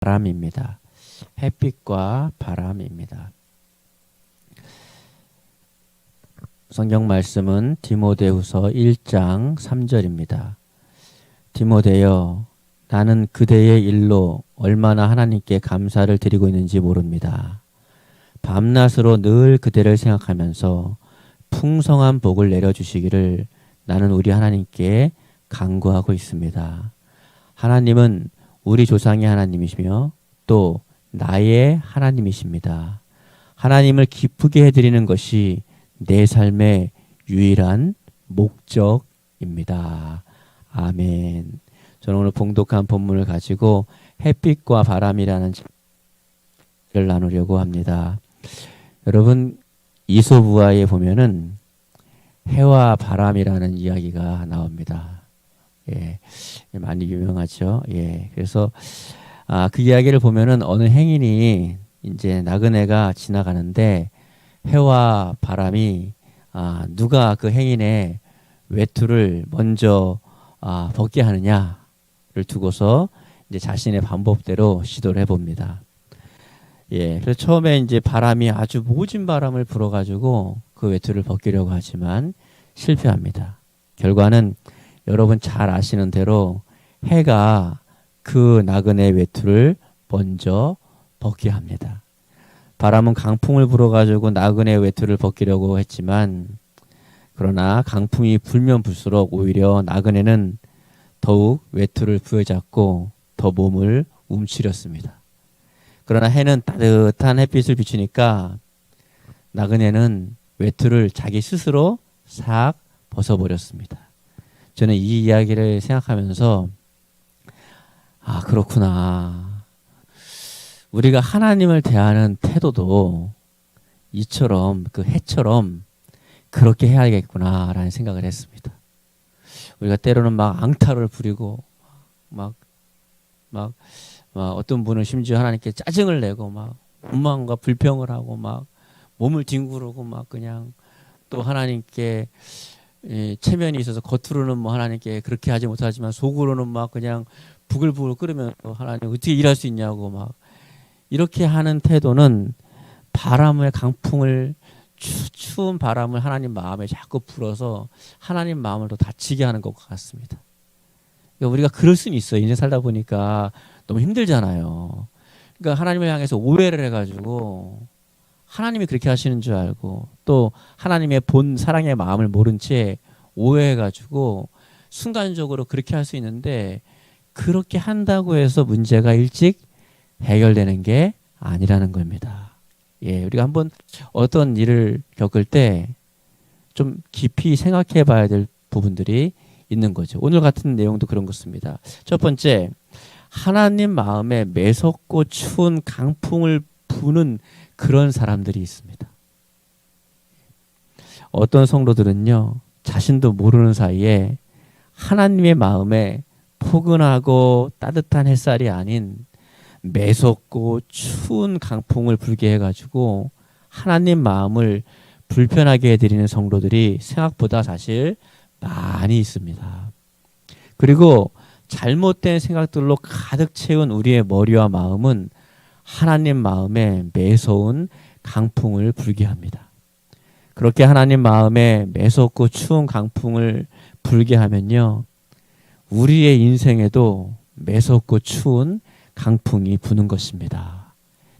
바람입니다. 햇빛과 바람입니다. 성경 말씀은 디모데후서 1장 3절입니다. 디모데여, 나는 그대의 일로 얼마나 하나님께 감사를 드리고 있는지 모릅니다. 밤낮으로 늘 그대를 생각하면서 풍성한 복을 내려주시기를 나는 우리 하나님께 간구하고 있습니다. 하나님은 우리 조상의 하나님이시며 또 나의 하나님이십니다. 하나님을 기쁘게 해드리는 것이 내 삶의 유일한 목적입니다. 아멘. 저는 오늘 봉독한 본문을 가지고 햇빛과 바람이라는 책을 나누려고 합니다. 여러분, 이솝우화에 보면은 해와 바람이라는 이야기가 나옵니다. 예, 많이 유명하죠. 예, 그래서 그 이야기를 보면은 어느 행인이 이제 나그네가 지나가는데 해와 바람이 누가 그 행인의 외투를 먼저 벗게 하느냐를 두고서 이제 자신의 방법대로 시도를 해봅니다. 예, 그래서 처음에 이제 바람이 아주 모진 바람을 불어가지고 그 외투를 벗기려고 하지만 실패합니다. 결과는 여러분 잘 아시는 대로 해가 그 나그네 외투를 먼저 벗게 합니다. 바람은 강풍을 불어가지고 나그네 외투를 벗기려고 했지만 그러나 강풍이 불면 불수록 오히려 나그네는 더욱 외투를 부여잡고 더 몸을 움츠렸습니다. 그러나 해는 따뜻한 햇빛을 비추니까 나그네는 외투를 자기 스스로 싹 벗어버렸습니다. 저는 이 이야기를 생각하면서 그렇구나. 우리가 하나님을 대하는 태도도 이처럼 그 해처럼 그렇게 해야겠구나라는 생각을 했습니다. 우리가 때로는 막 앙탈을 부리고 막 어떤 분은 심지어 하나님께 짜증을 내고 막 원망과 불평을 하고 막 몸을 뒹구르고 막 그냥 또 하나님께 체면이 있어서 겉으로는 뭐 하나님께 그렇게 하지 못하지만 속으로는 막 그냥 부글부글 끓으면 하나님 어떻게 일할 수 있냐고 막 이렇게 하는 태도는 바람의 강풍을 추운 바람을 하나님 마음에 자꾸 불어서 하나님 마음을 더 다치게 하는 것 같습니다. 그러니까 우리가 그럴 수는 있어요. 인생 살다 보니까 너무 힘들잖아요. 그러니까 하나님을 향해서 오해를 해가지고 하나님이 그렇게 하시는 줄 알고 또 하나님의 본 사랑의 마음을 모른 채 오해해가지고 순간적으로 그렇게 할 수 있는데 그렇게 한다고 해서 문제가 일찍 해결되는 게 아니라는 겁니다. 예, 우리가 한번 어떤 일을 겪을 때 좀 깊이 생각해 봐야 될 부분들이 있는 거죠. 오늘 같은 내용도 그런 것입니다. 첫 번째, 하나님 마음에 매섭고 추운 강풍을 부는 그런 사람들이 있습니다. 어떤 성도들은요, 자신도 모르는 사이에 하나님의 마음에 포근하고 따뜻한 햇살이 아닌 매섭고 추운 강풍을 불게 해가지고 하나님 마음을 불편하게 해드리는 성도들이 생각보다 사실 많이 있습니다. 그리고 잘못된 생각들로 가득 채운 우리의 머리와 마음은 하나님 마음에 매서운 강풍을 불게 합니다. 그렇게 하나님 마음에 매섭고 추운 강풍을 불게 하면요, 우리의 인생에도 매섭고 추운 강풍이 부는 것입니다.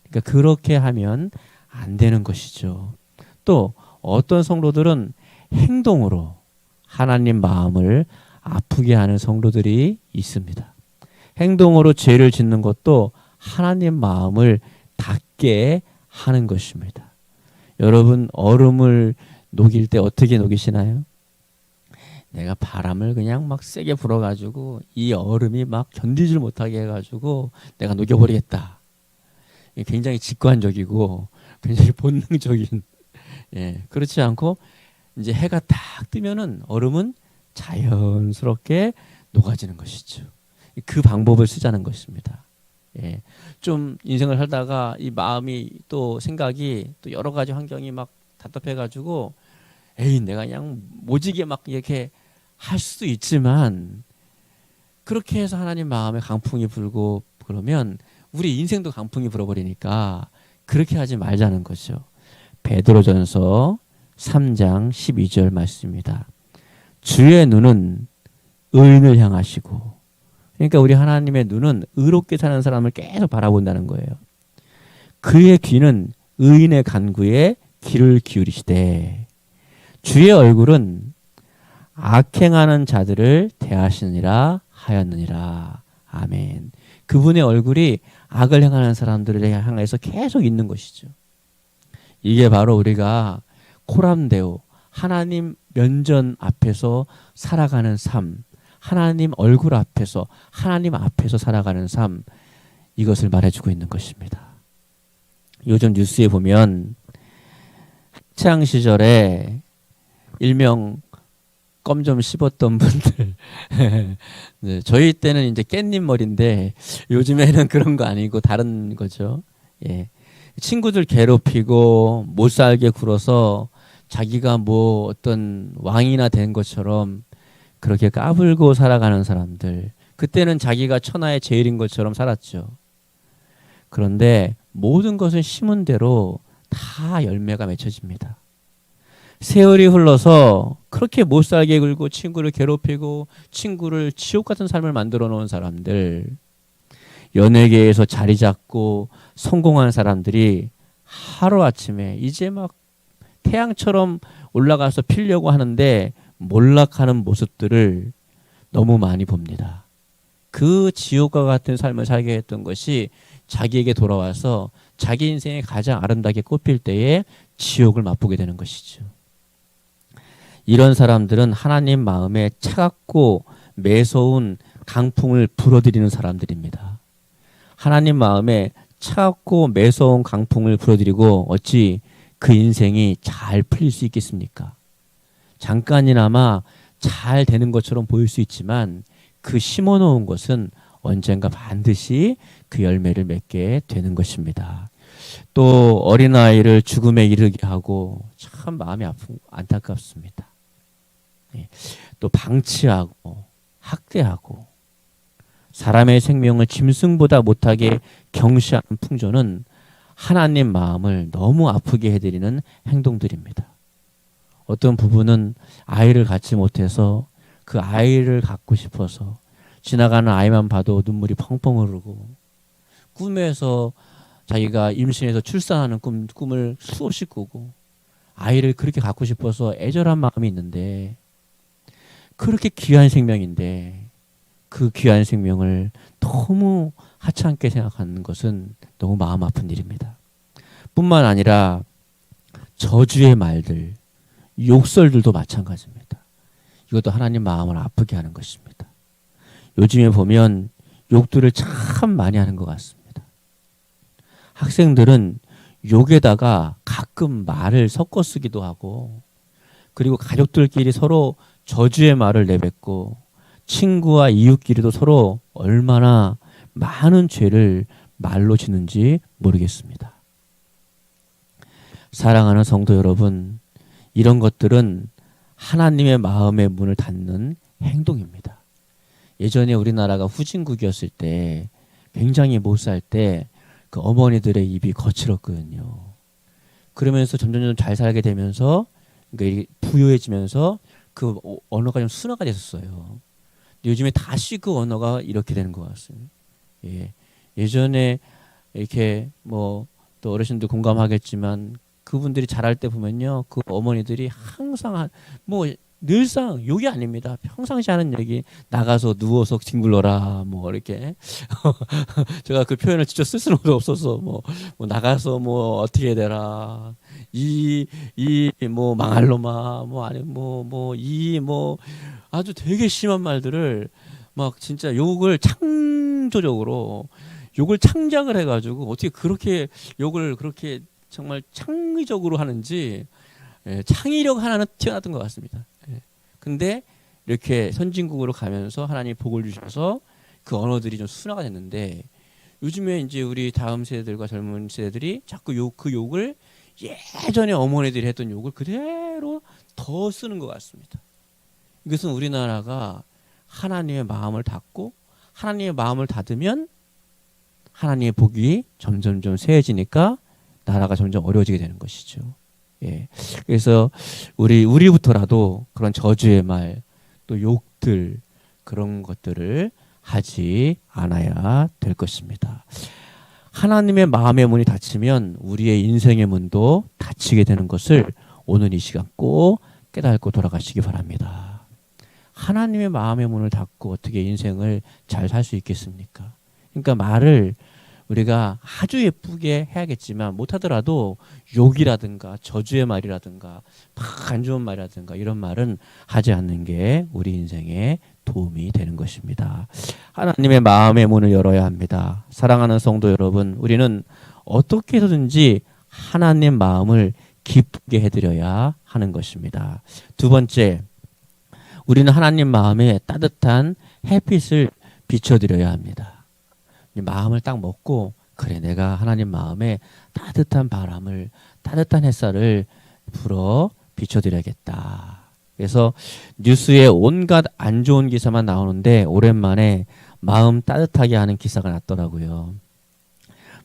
그러니까 그렇게 하면 안 되는 것이죠. 또 어떤 성도들은 행동으로 하나님 마음을 아프게 하는 성도들이 있습니다. 행동으로 죄를 짓는 것도 하나님 마음을 닫게 하는 것입니다. 여러분, 얼음을 녹일 때 어떻게 녹이시나요? 내가 바람을 그냥 막 세게 불어가지고 이 얼음이 막 견디질 못하게 해가지고 내가 녹여버리겠다. 굉장히 직관적이고 굉장히 본능적인, 예, 그렇지 않고 이제 해가 딱 뜨면은 얼음은 자연스럽게 녹아지는 것이죠. 그 방법을 쓰자는 것입니다. 예, 좀 인생을 살다가 이 마음이 또 생각이 또 여러 가지 환경이 막 답답해가지고 에이 내가 그냥 모지게 막 이렇게 할 수도 있지만 그렇게 해서 하나님 마음에 강풍이 불고 그러면 우리 인생도 강풍이 불어버리니까 그렇게 하지 말자는 거죠. 베드로전서 3장 12절 말씀입니다. 주의 눈은 의인을 향하시고, 그러니까 우리 하나님의 눈은 의롭게 사는 사람을 계속 바라본다는 거예요. 그의 귀는 의인의 간구에 귀를 기울이시되 주의 얼굴은 악행하는 자들을 대하시느니라 하였느니라. 아멘. 그분의 얼굴이 악을 행하는 사람들을 향해서 계속 있는 것이죠. 이게 바로 우리가 코람데오, 하나님 면전 앞에서 살아가는 삶, 하나님 얼굴 앞에서, 하나님 앞에서 살아가는 삶, 이것을 말해주고 있는 것입니다. 요즘 뉴스에 보면 학창 시절에 일명 껌 좀 씹었던 분들 네, 저희 때는 이제 깻잎 머리인데 요즘에는 그런 거 아니고 다른 거죠. 예. 친구들 괴롭히고 못살게 굴어서 자기가 뭐 어떤 왕이나 된 것처럼 그렇게 까불고 살아가는 사람들, 그때는 자기가 천하의 제일인 것처럼 살았죠. 그런데 모든 것은 심은 대로 다 열매가 맺혀집니다. 세월이 흘러서 그렇게 못살게 굴고 친구를 괴롭히고 친구를 지옥 같은 삶을 만들어 놓은 사람들, 연예계에서 자리 잡고 성공한 사람들이 하루아침에 이제 막 태양처럼 올라가서 피려고 하는데 몰락하는 모습들을 너무 많이 봅니다. 그 지옥과 같은 삶을 살게 했던 것이 자기에게 돌아와서 자기 인생이 가장 아름답게 꽃필 때에 지옥을 맛보게 되는 것이죠. 이런 사람들은 하나님 마음에 차갑고 매서운 강풍을 불어들이는 사람들입니다. 하나님 마음에 차갑고 매서운 강풍을 불어들이고 어찌 그 인생이 잘 풀릴 수 있겠습니까? 잠깐이나마 잘 되는 것처럼 보일 수 있지만 그 심어놓은 것은 언젠가 반드시 그 열매를 맺게 되는 것입니다. 또 어린아이를 죽음에 이르게 하고 참 마음이 안타깝습니다. 또 방치하고 학대하고 사람의 생명을 짐승보다 못하게 경시하는 풍조는 하나님 마음을 너무 아프게 해드리는 행동들입니다. 어떤 부부는 아이를 갖지 못해서 그 아이를 갖고 싶어서 지나가는 아이만 봐도 눈물이 펑펑 흐르고 꿈에서 자기가 임신해서 출산하는 꿈을 수없이 꾸고 아이를 그렇게 갖고 싶어서 애절한 마음이 있는데 그렇게 귀한 생명인데 그 귀한 생명을 너무 하찮게 생각하는 것은 너무 마음 아픈 일입니다. 뿐만 아니라 저주의 말들, 욕설들도 마찬가지입니다. 이것도 하나님 마음을 아프게 하는 것입니다. 요즘에 보면 욕들을 참 많이 하는 것 같습니다. 학생들은 욕에다가 가끔 말을 섞어 쓰기도 하고 그리고 가족들끼리 서로 저주의 말을 내뱉고 친구와 이웃끼리도 서로 얼마나 많은 죄를 말로 지는지 모르겠습니다. 사랑하는 성도 여러분, 이런 것들은 하나님의 마음의 문을 닫는 행동입니다. 예전에 우리나라가 후진국이었을 때 굉장히 못 살 때 그 어머니들의 입이 거칠었거든요. 그러면서 점점 잘 살게 되면서 그러니까 부유해지면서 그 언어가 좀 순화가 됐었어요. 요즘에 다시 그 언어가 이렇게 되는 것 같습니다. 예. 예전에 이렇게 뭐 또 어르신들 공감하겠지만 그분들이 자랄 때 보면요, 그 어머니들이 항상 뭐 늘상 욕이 아닙니다. 평상시 하는 얘기, 나가서 누워서 뒹굴러라 뭐 이렇게 제가 그 표현을 직접 쓸 수는 없어서 뭐 나가서 뭐 어떻게 되라 이 뭐 망할 놈아 뭐 아니 뭐 아주 되게 심한 말들을 막 진짜 욕을 창조적으로 욕을 창작을 해가지고 어떻게 그렇게 욕을 그렇게 정말 창의적으로 하는지 창의력 하나는 튀어나왔던 것 같습니다. 근데 이렇게 선진국으로 가면서 하나님 복을 주셔서 그 언어들이 좀 순화가 됐는데 요즘에 이제 우리 다음 세대들과 젊은 세대들이 자꾸 그 욕을 예전에 어머니들이 했던 욕을 그대로 더 쓰는 것 같습니다. 이것은 우리나라가 하나님의 마음을 닫고 하나님의 마음을 닫으면 하나님의 복이 점점점 세해지니까 나라가 점점 어려워지게 되는 것이죠. 예. 그래서 우리부터라도 그런 저주의 말, 또 욕들, 그런 것들을 하지 않아야 될 것입니다. 하나님의 마음의 문이 닫히면 우리의 인생의 문도 닫히게 되는 것을 오늘 이 시간 꼭 깨닫고 돌아가시기 바랍니다. 하나님의 마음의 문을 닫고 어떻게 인생을 잘 살 수 있겠습니까? 그러니까 말을 우리가 아주 예쁘게 해야겠지만 못하더라도 욕이라든가 저주의 말이라든가 막 안 좋은 말이라든가 이런 말은 하지 않는 게 우리 인생에 도움이 되는 것입니다. 하나님의 마음의 문을 열어야 합니다. 사랑하는 성도 여러분, 우리는 어떻게 해서든지 하나님 마음을 기쁘게 해드려야 하는 것입니다. 두 번째, 우리는 하나님 마음에 따뜻한 햇빛을 비춰드려야 합니다. 마음을 딱 먹고 그래 내가 하나님 마음에 따뜻한 바람을 따뜻한 햇살을 불어 비춰드려야겠다. 그래서 뉴스에 온갖 안 좋은 기사만 나오는데 오랜만에 마음 따뜻하게 하는 기사가 났더라고요.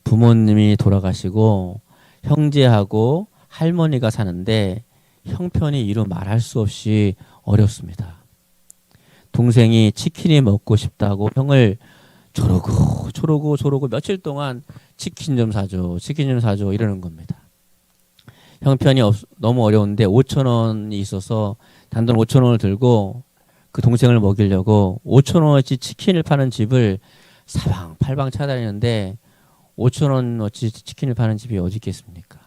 부모님이 돌아가시고 형제하고 할머니가 사는데 형편이 이루 말할 수 없이 어렵습니다. 동생이 치킨이 먹고 싶다고 형을 조르고 며칠 동안 치킨 좀 사줘 이러는 겁니다. 형편이 너무 어려운데 5천 원이 있어서 단돈 5천 원을 들고 그 동생을 먹이려고 5천 원어치 치킨을 파는 집을 사방팔방 찾아다니는데 5천 원어치 치킨을 파는 집이 어디 있겠습니까?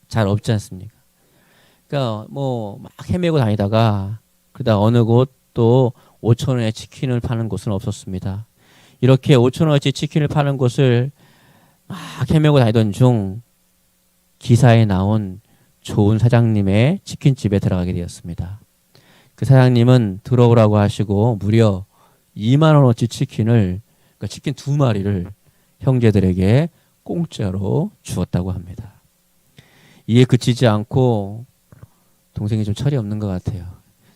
잘 없지 않습니까? 그러니까 뭐 막 헤매고 다니다가 그러다 어느 곳 또 5천 원에 치킨을 파는 곳은 없었습니다. 이렇게 5천 원어치 치킨을 파는 곳을 막 헤매고 다니던 중 기사에 나온 좋은 사장님의 치킨집에 들어가게 되었습니다. 그 사장님은 들어오라고 하시고 무려 2만 원어치 치킨을, 그러니까 치킨 2마리를 형제들에게 공짜로 주었다고 합니다. 이에 그치지 않고 동생이 좀 철이 없는 것 같아요.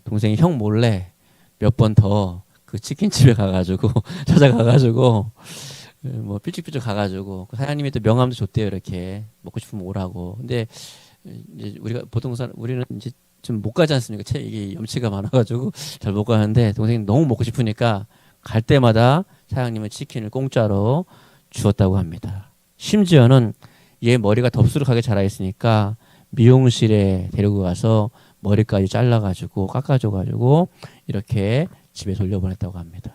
동생이 형 몰래 몇 번 더 그 치킨집에 가가지고 찾아가가지고 뭐 삐죽삐죽 가가지고 그 사장님이 또 명함도 줬대요. 이렇게 먹고 싶으면 오라고. 근데 이제 우리가 보통 우리는 이제 좀 못 가지 않습니까? 이게 염치가 많아가지고 잘 못 가는데 동생이 너무 먹고 싶으니까 갈 때마다 사장님은 치킨을 공짜로 주었다고 합니다. 심지어는 얘 머리가 덥수룩하게 자라 있으니까 미용실에 데리고 가서 머리까지 잘라가지고 깎아줘가지고 이렇게 집에 돌려보냈다고 합니다.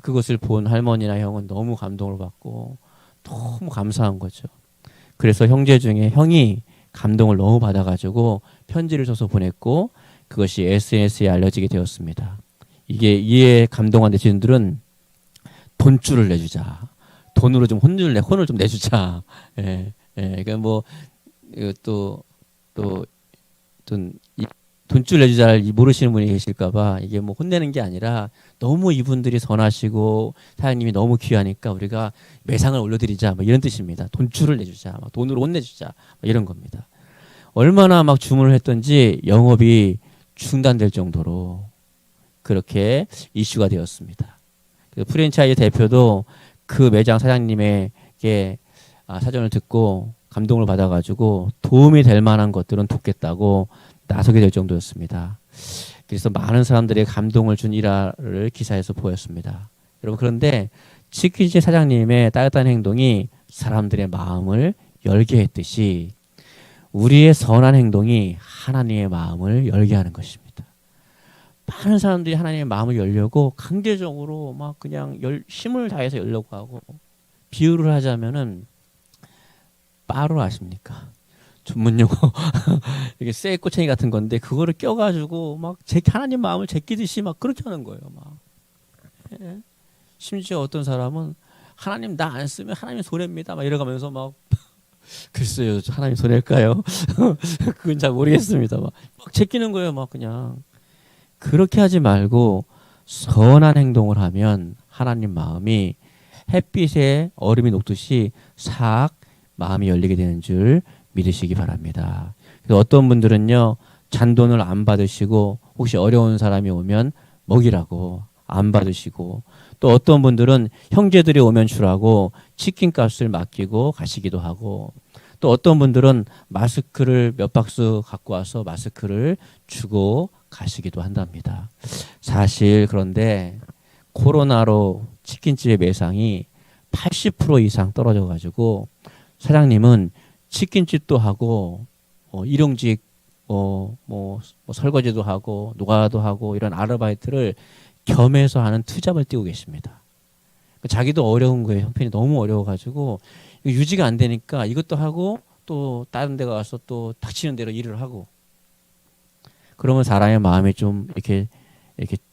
그것을 본 할머니나 형은 너무 감동을 받고 너무 감사한 거죠. 그래서 형제 중에 형이 감동을 너무 받아가지고 편지를 써서 보냈고 그것이 SNS에 알려지게 되었습니다. 이에 감동한 네티즌들은 돈줄을 내주자. 돈으로 좀 혼을 좀 내주자. 예, 예. 그러니까 뭐, 돈줄 내주자를 모르시는 분이 계실까봐 이게 뭐 혼내는 게 아니라 너무 이분들이 선하시고 사장님이 너무 귀하니까 우리가 매상을 올려드리자 뭐 이런 뜻입니다. 돈줄을 내주자, 막 돈으로 혼내주자 이런 겁니다. 얼마나 막 주문을 했던지 영업이 중단될 정도로 그렇게 이슈가 되었습니다. 그 프랜차이즈 대표도 그 매장 사장님에게 사정을 듣고 감동을 받아가지고 도움이 될 만한 것들은 돕겠다고 나서게 될 정도였습니다. 그래서 많은 사람들의 감동을 준 일화를 기사에서 보였습니다. 여러분 그런데 치킨집 사장님의 따뜻한 행동이 사람들의 마음을 열게 했듯이 우리의 선한 행동이 하나님의 마음을 열게 하는 것입니다. 많은 사람들이 하나님의 마음을 열려고 강제적으로 막 그냥 힘을 다해서 열려고 하고 비유를 하자면은 빠루 아십니까? 전문 용어 이게 쇠 꼬챙이 같은 건데 그거를 껴가지고 막 하나님 마음을 제끼듯이 막 그렇게 하는 거예요. 막 예. 심지어 어떤 사람은 하나님 나 안 쓰면 하나님 손해입니다. 막 이러가면서 막 글쎄요, 하나님 손해일까요? 그건 잘 모르겠습니다. 막 제끼는 거예요. 막 그냥 그렇게 하지 말고 선한 행동을 하면 하나님 마음이 햇빛에 얼음이 녹듯이 싹 마음이 열리게 되는 줄 믿으시기 바랍니다. 그래서 어떤 분들은요 잔돈을 안 받으시고 혹시 어려운 사람이 오면 먹이라고 안 받으시고 또 어떤 분들은 형제들이 오면 주라고 치킨값을 맡기고 가시기도 하고, 또 어떤 분들은 마스크를 몇 박스 갖고 와서 마스크를 주고 가시기도 한답니다. 사실 그런데 코로나로 치킨집의 매상이 80% 이상 떨어져 가지고 사장님은 치킨집도 하고 일용직 뭐 설거지도 하고 노가다도 하고 이런 아르바이트를 겸해서 하는 투잡을 뛰고 계십니다. 자기도 어려운 거예요. 형편이 너무 어려워가지고 유지가 안 되니까 이것도 하고 또 다른 데 가서 또 닥치는 대로 일을 하고, 그러면 사람의 마음이 좀 이렇게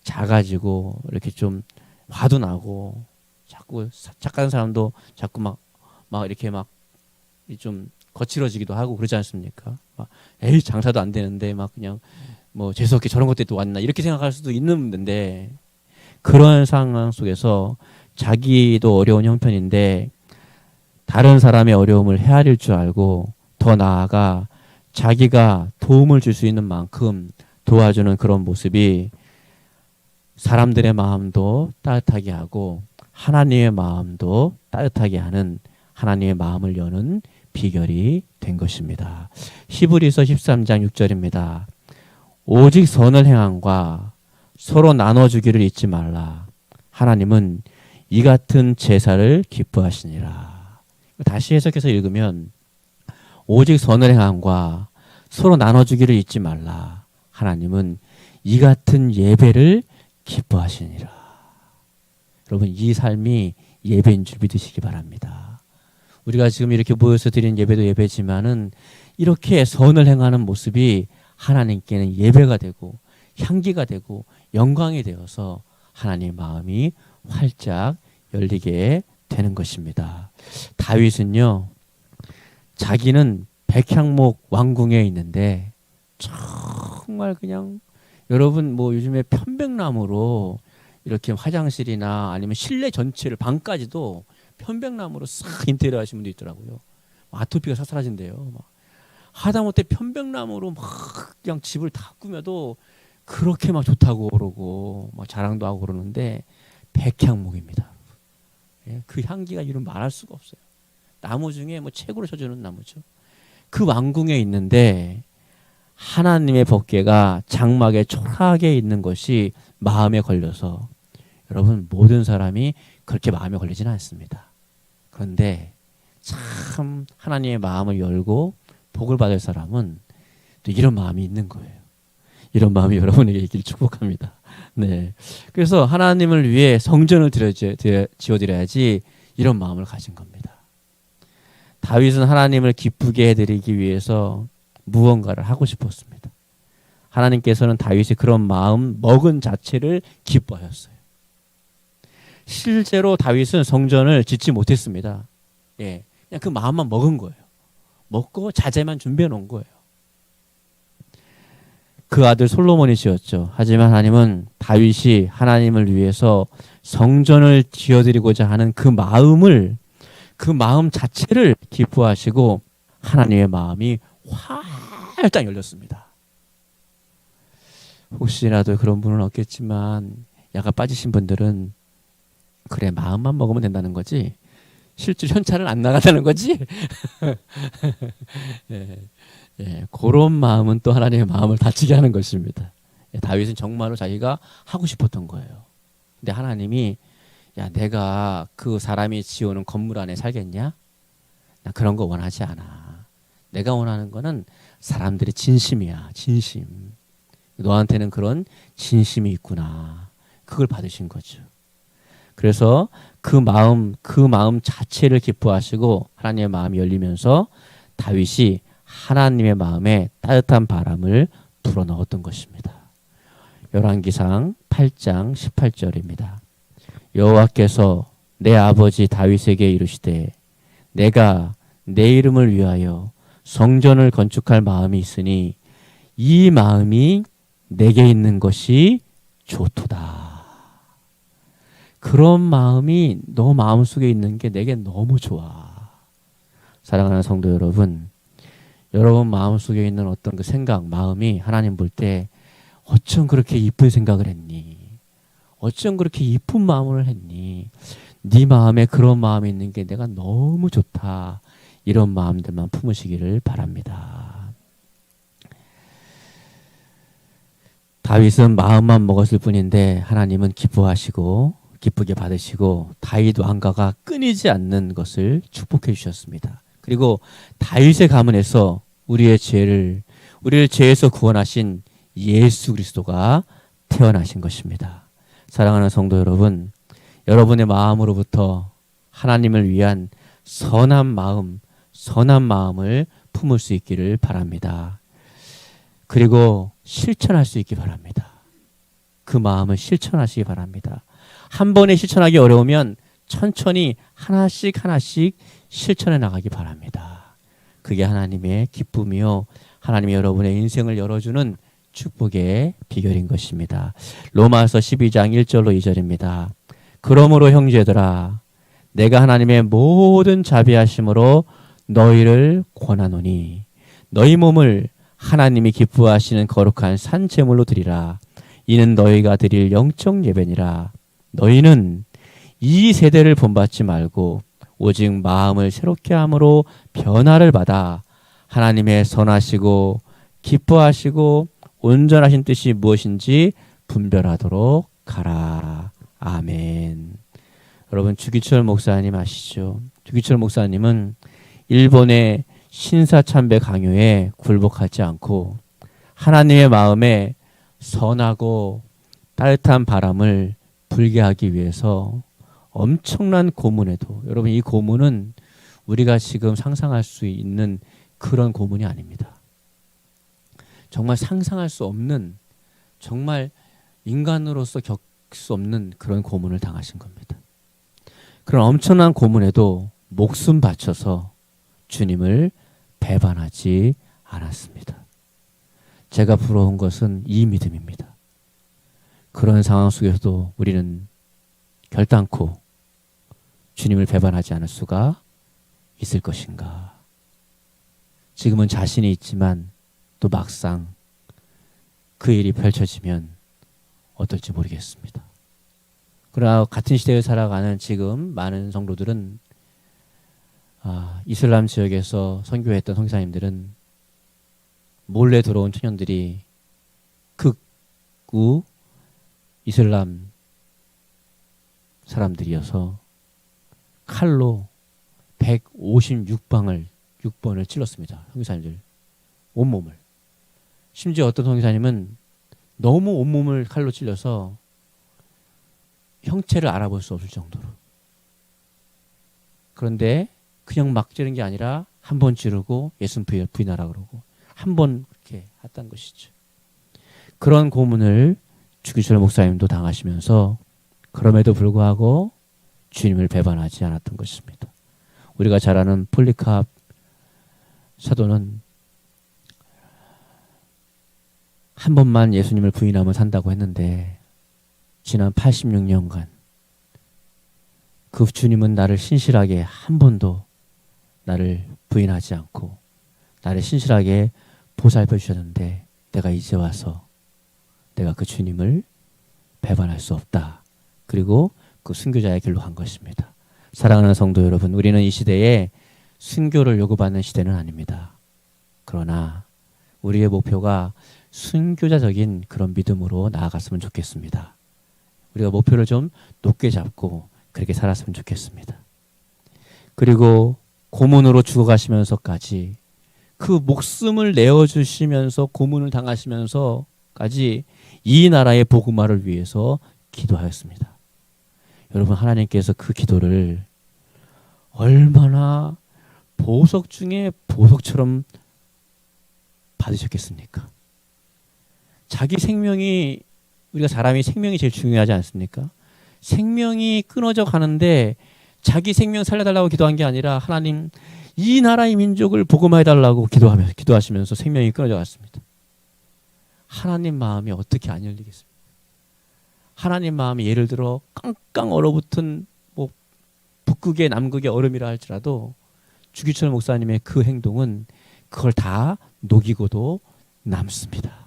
작아지고 이렇게 좀 화도 나고, 자꾸 착한 사람도 자꾸 막 이렇게 막 좀 거칠어지기도 하고 그러지 않습니까? 막 에이 장사도 안 되는데 막 그냥 뭐 재수없게 저런 것들이 또 왔나 이렇게 생각할 수도 있는데, 그런 상황 속에서 자기도 어려운 형편인데 다른 사람의 어려움을 헤아릴 줄 알고 더 나아가 자기가 도움을 줄 수 있는 만큼 도와주는 그런 모습이 사람들의 마음도 따뜻하게 하고 하나님의 마음도 따뜻하게 하는, 하나님의 마음을 여는 비결이 된 것입니다. 히브리서 13장 6절입니다. 오직 선을 행함과 서로 나눠주기를 잊지 말라. 하나님은 이 같은 제사를 기뻐하시니라. 다시 해석해서 읽으면 오직 선을 행함과 서로 나눠주기를 잊지 말라. 하나님은 이 같은 예배를 기뻐하시니라. 여러분, 이 삶이 예배인 줄 믿으시기 바랍니다. 우리가 지금 이렇게 모여서 드리는 예배도 예배지만은 이렇게 선을 행하는 모습이 하나님께는 예배가 되고 향기가 되고 영광이 되어서 하나님의 마음이 활짝 열리게 되는 것입니다. 다윗은요, 자기는 백향목 왕궁에 있는데 정말 그냥, 여러분 뭐 요즘에 편백나무로 이렇게 화장실이나 아니면 실내 전체를 방까지도 편백나무로 싹 인테리어 하신 분도 있더라고요. 아토피가 싹 사라진대요. 막 하다못해 편백나무로 막 그냥 집을 다 꾸며도 그렇게 막 좋다고 그러고 막 자랑도 하고 그러는데 백향목입니다. 그 향기가 이름 말할 수가 없어요. 나무 중에 뭐 최고로 쳐주는 나무죠. 그 왕궁에 있는데 하나님의 법궤가 장막에 초라하게 있는 것이 마음에 걸려서, 여러분 모든 사람이 그렇게 마음에 걸리지는 않습니다. 그런데 참 하나님의 마음을 열고 복을 받을 사람은 또 이런 마음이 있는 거예요. 이런 마음이 여러분에게 있기를 축복합니다. 네, 그래서 하나님을 위해 성전을 지어드려야지 이런 마음을 가진 겁니다. 다윗은 하나님을 기쁘게 해드리기 위해서 무언가를 하고 싶었습니다. 하나님께서는 다윗이 그런 마음 먹은 자체를 기뻐하셨어요. 실제로 다윗은 성전을 짓지 못했습니다. 그냥 그 마음만 먹은 거예요. 먹고 자재만 준비해 놓은 거예요. 그 아들 솔로몬이 지었죠. 하지만 하나님은 다윗이 하나님을 위해서 성전을 지어드리고자 하는 그 마음 자체를 기뻐하시고 하나님의 마음이 활짝 열렸습니다. 혹시라도 그런 분은 없겠지만 약간 빠지신 분들은 그래 마음만 먹으면 된다는 거지 실제 현찰은 안 나가다는 거지. 그런 마음은 또 하나님의 마음을 다치게 하는 것입니다. 다윗은 정말로 자기가 하고 싶었던 거예요. 근데 하나님이 야 내가 그 사람이 지어놓은 건물 안에 살겠냐? 나 그런 거 원하지 않아. 내가 원하는 거는 사람들의 진심이야. 진심. 너한테는 그런 진심이 있구나. 그걸 받으신 거죠. 그래서 그 마음 자체를 기뻐하시고 하나님의 마음이 열리면서 다윗이 하나님의 마음에 따뜻한 바람을 불어넣었던 것입니다. 열왕기상 8장 18절입니다. 여호와께서 내 아버지 다윗에게 이르시되 내가 내 이름을 위하여 성전을 건축할 마음이 있으니 이 마음이 내게 있는 것이 좋도다. 그런 마음이 너 마음속에 있는 게 내게 너무 좋아. 사랑하는 성도 여러분, 여러분 마음속에 있는 어떤 그 생각, 마음이 하나님 볼 때 어쩜 그렇게 이쁜 생각을 했니? 어쩜 그렇게 이쁜 마음을 했니? 네 마음에 그런 마음이 있는 게 내가 너무 좋다. 이런 마음들만 품으시기를 바랍니다. 다윗은 마음만 먹었을 뿐인데 하나님은 기뻐하시고 기쁘게 받으시고 다윗 왕가가 끊이지 않는 것을 축복해 주셨습니다. 그리고 다윗의 가문에서 우리를 죄에서 구원하신 예수 그리스도가 태어나신 것입니다. 사랑하는 성도 여러분, 여러분의 마음으로부터 하나님을 위한 선한 마음을 품을 수 있기를 바랍니다. 그리고 실천할 수 있기 바랍니다. 그 마음을 실천하시기 바랍니다. 한 번에 실천하기 어려우면 천천히 하나씩 실천해 나가기 바랍니다. 그게 하나님의 기쁨이요, 하나님이 여러분의 인생을 열어주는 축복의 비결인 것입니다. 로마서 12장 1절로 2절입니다. 그러므로 형제들아, 내가 하나님의 모든 자비하심으로 너희를 권하노니 너희 몸을 하나님이 기뻐하시는 거룩한 산 제물로 드리라. 이는 너희가 드릴 영적 예배니라. 너희는 이 세대를 본받지 말고 오직 마음을 새롭게 함으로 변화를 받아 하나님의 선하시고 기뻐하시고 온전하신 뜻이 무엇인지 분별하도록 하라. 아멘. 여러분, 주기철 목사님 아시죠? 주기철 목사님은 일본의 신사참배 강요에 굴복하지 않고 하나님의 마음에 선하고 따뜻한 바람을 불게 하기 위해서 엄청난 고문에도, 여러분 이 고문은 우리가 지금 상상할 수 있는 그런 고문이 아닙니다. 정말 상상할 수 없는, 정말 인간으로서 겪을 수 없는 그런 고문을 당하신 겁니다. 그런 엄청난 고문에도 목숨 바쳐서 주님을 배반하지 않았습니다. 제가 부러운 것은 이 믿음입니다. 그런 상황 속에서도 우리는 결단코 주님을 배반하지 않을 수가 있을 것인가. 지금은 자신이 있지만 또 막상 그 일이 펼쳐지면 어떨지 모르겠습니다. 그러나 같은 시대에 살아가는 지금 많은 성도들은 이슬람 지역에서 선교했던 선교사님들은 몰래 들어온 청년들이 극우 이슬람 사람들이어서 칼로 156번을 찔렀습니다. 선교사님들 온몸을. 심지어 어떤 선교사님은 너무 온몸을 칼로 찔려서 형체를 알아볼 수 없을 정도로. 그런데 그냥 막 찌른 게 아니라 한 번 찌르고 예수님 부인하라 그러고 한 번 그렇게 했던 것이죠. 그런 고문을 주기철 목사님도 당하시면서 그럼에도 불구하고 주님을 배반하지 않았던 것입니다. 우리가 잘 아는 폴리캅 사도는 한 번만 예수님을 부인하면 산다고 했는데 지난 86년간 그 주님은 나를 신실하게 한 번도 나를 부인하지 않고 나를 신실하게 보살펴 주셨는데 내가 이제 와서 내가 그 주님을 배반할 수 없다. 그리고 그 순교자의 길로 간 것입니다. 사랑하는 성도 여러분, 우리는 이 시대에 순교를 요구받는 시대는 아닙니다. 그러나 우리의 목표가 순교자적인 그런 믿음으로 나아갔으면 좋겠습니다. 우리가 목표를 좀 높게 잡고 그렇게 살았으면 좋겠습니다. 그리고 고문으로 죽어가시면서까지 그 목숨을 내어주시면서 고문을 당하시면서까지 이 나라의 복음화를 위해서 기도하였습니다. 여러분, 하나님께서 그 기도를 얼마나 보석 중에 보석처럼 받으셨겠습니까? 자기 생명이, 우리가 사람이 생명이 제일 중요하지 않습니까? 생명이 끊어져 가는데 자기 생명 살려달라고 기도한 게 아니라 하나님 이 나라의 민족을 복음화해달라고 기도하시면서 생명이 끊어져 갔습니다. 하나님 마음이 어떻게 안 열리겠습니까? 하나님 마음이 예를 들어 깡깡 얼어붙은 뭐 북극의 남극의 얼음이라 할지라도 주기철 목사님의 그 행동은 그걸 다 녹이고도 남습니다.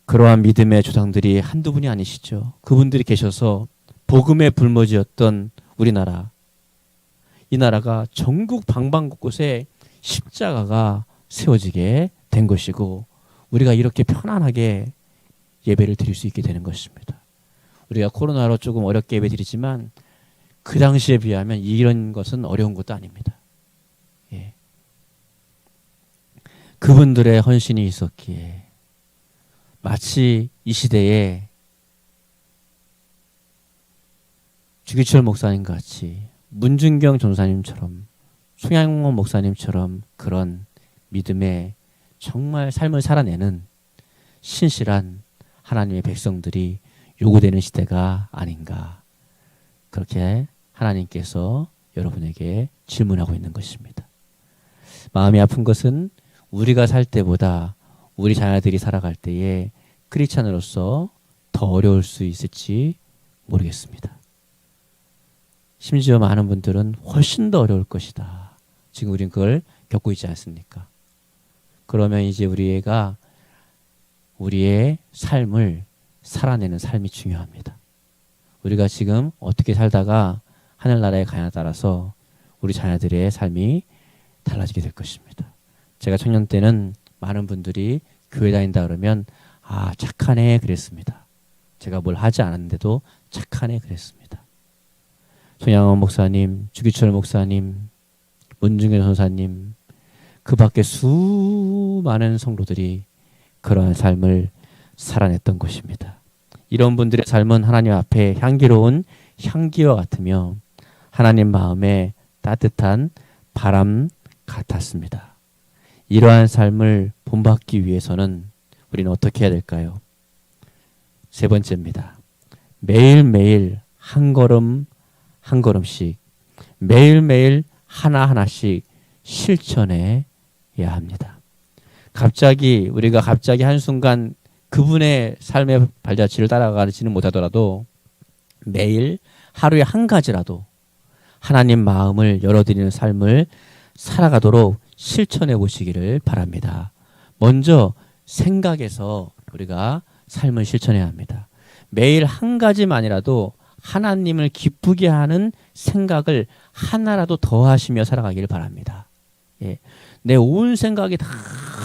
그러한 믿음의 조상들이 한두 분이 아니시죠. 그분들이 계셔서 복음의 불모지였던 우리나라, 이 나라가 전국 방방곳곳에 십자가가 세워지게 된 것이고 우리가 이렇게 편안하게 예배를 드릴 수 있게 되는 것입니다. 우리가 코로나로 조금 어렵게 예배 드리지만 그 당시에 비하면 이런 것은 어려운 것도 아닙니다. 예. 그분들의 헌신이 있었기에 마치 이 시대에 주기철 목사님 같이 문준경 전사님처럼 송양원 목사님처럼 그런 믿음의 정말 삶을 살아내는 신실한 하나님의 백성들이 요구되는 시대가 아닌가, 그렇게 하나님께서 여러분에게 질문하고 있는 것입니다. 마음이 아픈 것은 우리가 살 때보다 우리 자녀들이 살아갈 때에 크리스찬으로서 더 어려울 수 있을지 모르겠습니다. 심지어 많은 분들은 훨씬 더 어려울 것이다. 지금 우린 그걸 겪고 있지 않습니까? 그러면 이제 우리가 우리의 삶을 살아내는 삶이 중요합니다. 우리가 지금 어떻게 살다가 하늘나라에 가냐에 따라서 우리 자녀들의 삶이 달라지게 될 것입니다. 제가 청년 때는 많은 분들이 교회 다닌다 그러면 아, 착한 애 그랬습니다. 제가 뭘 하지 않았는데도 착한 애 그랬습니다. 손양원 목사님, 주기철 목사님, 문중현 선사님, 그 밖에 수많은 성도들이 그러한 삶을 살아냈던 것입니다. 이런 분들의 삶은 하나님 앞에 향기로운 향기와 같으며 하나님 마음에 따뜻한 바람 같았습니다. 이러한 삶을 본받기 위해서는 우리는 어떻게 해야 될까요? 세 번째입니다. 매일매일 한 걸음 한 걸음씩 매일매일 하나하나씩 실천해야 합니다. 우리가 갑자기 한순간 그분의 삶의 발자취를 따라가지는 못하더라도 매일 하루에 한 가지라도 하나님 마음을 열어드리는 삶을 살아가도록 실천해 보시기를 바랍니다. 먼저 생각에서 우리가 삶을 실천해야 합니다. 매일 한 가지만이라도 하나님을 기쁘게 하는 생각을 하나라도 더 하시며 살아가기를 바랍니다. 예. 내 온 생각이 다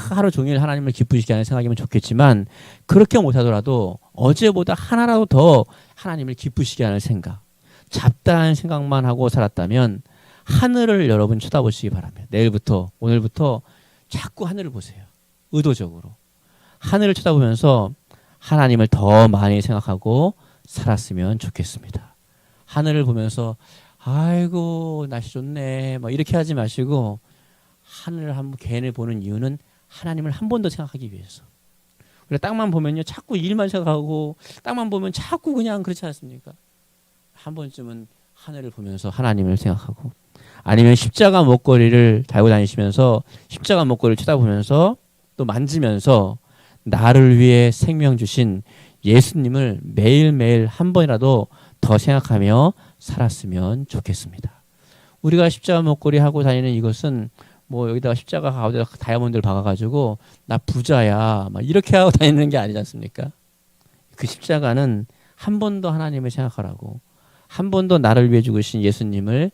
하루 종일 하나님을 기쁘시게 하는 생각이면 좋겠지만 그렇게 못하더라도 어제보다 하나라도 더 하나님을 기쁘시게 하는 생각, 잡다한 생각만 하고 살았다면 하늘을 여러분 쳐다보시기 바랍니다. 내일부터 오늘부터 자꾸 하늘을 보세요. 의도적으로 하늘을 쳐다보면서 하나님을 더 많이 생각하고 살았으면 좋겠습니다. 하늘을 보면서 아이고 날씨 좋네 막 이렇게 하지 마시고 하늘을 한번 괜히 보는 이유는 하나님을 한 번 더 생각하기 위해서. 그래 땅만 보면요 자꾸 일만 생각하고 땅만 보면 자꾸 그냥 그렇지 않습니까? 한 번쯤은 하늘을 보면서 하나님을 생각하고 아니면 십자가 목걸이를 달고 다니시면서 십자가 목걸이를 쳐다보면서 또 만지면서 나를 위해 생명 주신 예수님을 매일매일 한 번이라도 더 생각하며 살았으면 좋겠습니다. 우리가 십자가 목걸이 하고 다니는 이것은 뭐 여기다가 십자가 가운데 다이아몬드를 박아가지고 나 부자야 막 이렇게 하고 다니는 게 아니지 않습니까? 그 십자가는 한 번 더 하나님을 생각하라고 한 번 더 나를 위해 죽으신 예수님을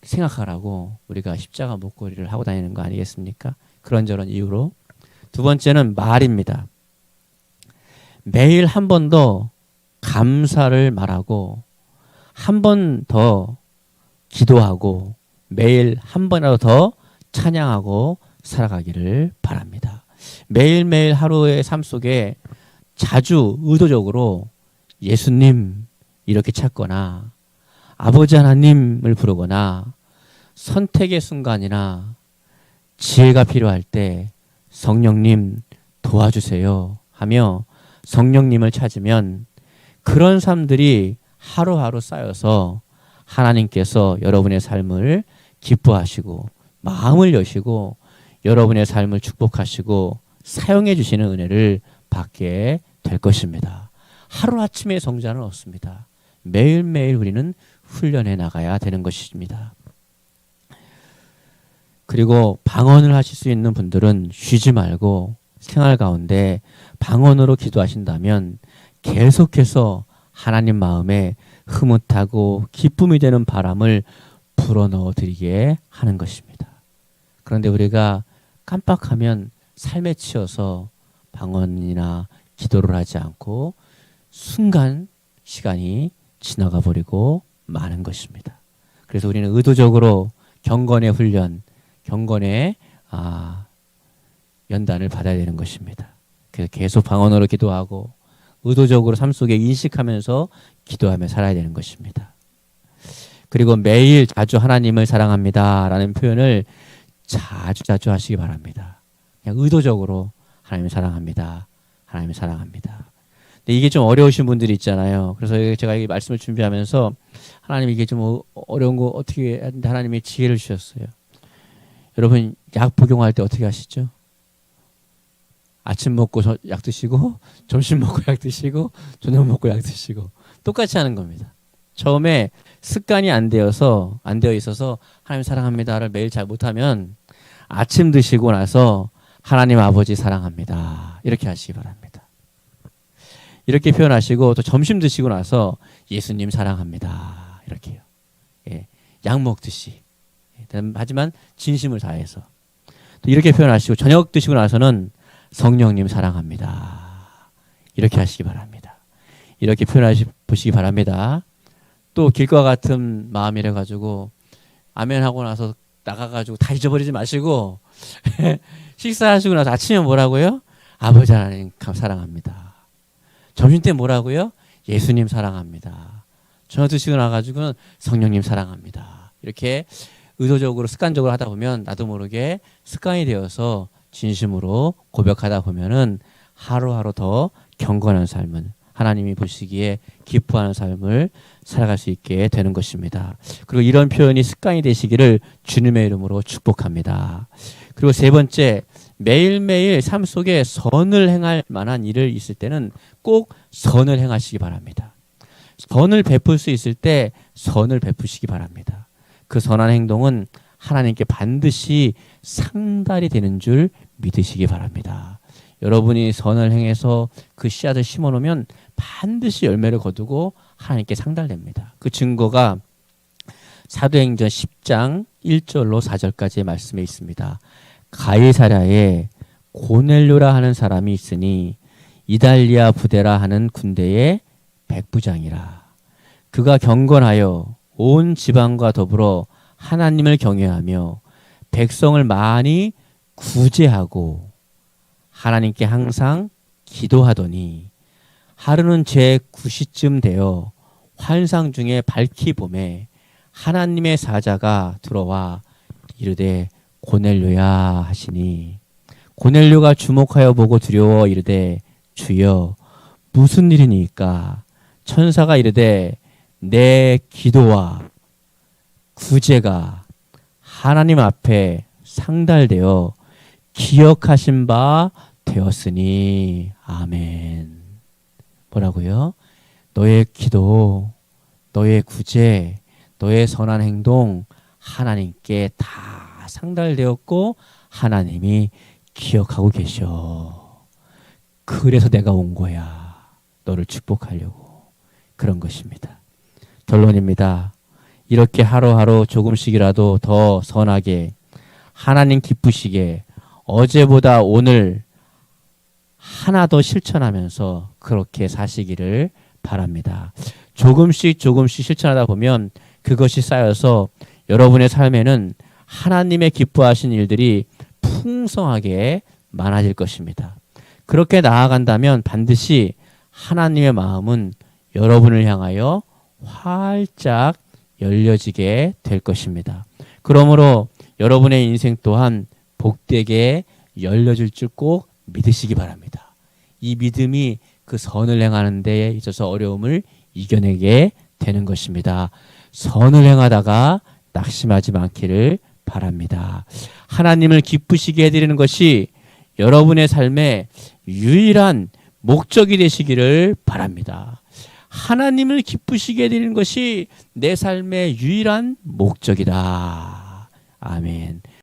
생각하라고 우리가 십자가 목걸이를 하고 다니는 거 아니겠습니까? 그런저런 이유로. 두 번째는 말입니다. 매일 한 번 더 감사를 말하고 한 번 더 기도하고 매일 한 번이라도 더 찬양하고 살아가기를 바랍니다. 매일매일 하루의 삶 속에 자주 의도적으로 예수님 이렇게 찾거나 아버지 하나님을 부르거나 선택의 순간이나 지혜가 필요할 때 성령님 도와주세요 하며 성령님을 찾으면 그런 삶들이 하루하루 쌓여서 하나님께서 여러분의 삶을 기뻐하시고 마음을 여시고 여러분의 삶을 축복하시고 사용해 주시는 은혜를 받게 될 것입니다. 하루아침에 성장은 없습니다. 매일매일 우리는 훈련해 나가야 되는 것입니다. 그리고 방언을 하실 수 있는 분들은 쉬지 말고 생활 가운데 방언으로 기도하신다면 계속해서 하나님 마음에 흐뭇하고 기쁨이 되는 바람을 불어넣어 드리게 하는 것입니다. 그런데 우리가 깜빡하면 삶에 치여서 방언이나 기도를 하지 않고 순간 시간이 지나가 버리고 마는 것입니다. 그래서 우리는 의도적으로 경건의 훈련, 경건의 연단을 받아야 되는 것입니다. 그래서 계속 방언으로 기도하고 의도적으로 삶 속에 인식하면서 기도하며 살아야 되는 것입니다. 그리고 매일 자주 하나님을 사랑합니다 라는 표현을 자주 하시기 바랍니다. 그냥 의도적으로 하나님을 사랑합니다. 하나님을 사랑합니다. 근데 이게 좀 어려우신 분들이 있잖아요. 그래서 제가 이 말씀을 준비하면서 하나님 이게 좀 어려운 거 어떻게 해야 하는데 하나님이 지혜를 주셨어요. 여러분 약 복용할 때 어떻게 하시죠? 아침 먹고 약 드시고 점심 먹고 약 드시고 저녁 먹고 약 드시고 똑같이 하는 겁니다. 처음에 습관이 안 되어 있어서 하나님 사랑합니다를 매일 잘 못하면 아침 드시고 나서 하나님 아버지 사랑합니다 이렇게 하시기 바랍니다. 이렇게 표현하시고 또 점심 드시고 나서 예수님 사랑합니다 이렇게요. 예, 약 먹듯이. 하지만 진심을 다해서 또 이렇게 표현하시고 저녁 드시고 나서는 성령님 사랑합니다 이렇게 하시기 바랍니다. 이렇게 보시기 바랍니다. 또 길과 같은 마음이라 가지고 아멘 하고 나서 나가가지고 다 잊어버리지 마시고 식사하시고 나서 아침에 뭐라고요? 아버지 하나님 사랑합니다. 점심 때 뭐라고요? 예수님 사랑합니다. 저녁 드시고 나가지고는 성령님 사랑합니다. 이렇게 의도적으로 습관적으로 하다 보면 나도 모르게 습관이 되어서 진심으로 고백하다 보면은 하루하루 더 경건한 삶은 하나님이 보시기에 기뻐하는 삶을 살아갈 수 있게 되는 것입니다. 그리고 이런 표현이 습관이 되시기를 주님의 이름으로 축복합니다. 그리고 세 번째, 매일매일 삶 속에 선을 행할 만한 일을 있을 때는 꼭 선을 행하시기 바랍니다. 선을 베풀 수 있을 때 선을 베푸시기 바랍니다. 그 선한 행동은 하나님께 반드시 상달이 되는 줄 믿으시기 바랍니다. 여러분이 선을 행해서 그 씨앗을 심어놓으면 반드시 열매를 거두고 하나님께 상달됩니다. 그 증거가 사도행전 10장 1절로 4절까지의 말씀에 있습니다. 가이사랴에 고넬료라 하는 사람이 있으니 이달리아 부대라 하는 군대의 백부장이라. 그가 경건하여 온 지방과 더불어 하나님을 경외하며 백성을 많이 구제하고 하나님께 항상 기도하더니 하루는 제 9시쯤 되어 환상 중에 밝히 봄에 하나님의 사자가 들어와 이르되 고넬료야 하시니 고넬료가 주목하여 보고 두려워 이르되 주여 무슨 일이니까? 천사가 이르되 내 기도와 구제가 하나님 앞에 상달되어 기억하신 바 되었으니 아멘. 뭐라고요? 너의 기도, 너의 구제, 너의 선한 행동 하나님께 다 상달되었고 하나님이 기억하고 계셔. 그래서 내가 온 거야. 너를 축복하려고. 그런 것입니다. 결론입니다. 이렇게 하루하루 조금씩이라도 더 선하게 하나님 기쁘시게 어제보다 오늘 하나 더 실천하면서 그렇게 사시기를 바랍니다. 조금씩 실천하다 보면 그것이 쌓여서 여러분의 삶에는 하나님의 기뻐하신 일들이 풍성하게 많아질 것입니다. 그렇게 나아간다면 반드시 하나님의 마음은 여러분을 향하여 활짝 열려지게 될 것입니다. 그러므로 여러분의 인생 또한 복되게 열려질 줄 꼭 믿으시기 바랍니다. 이 믿음이 그 선을 행하는 데에 있어서 어려움을 이겨내게 되는 것입니다. 선을 행하다가 낙심하지 않기를 바랍니다. 하나님을 기쁘시게 해드리는 것이 여러분의 삶의 유일한 목적이 되시기를 바랍니다. 하나님을 기쁘시게 해드리는 것이 내 삶의 유일한 목적이다. 아멘.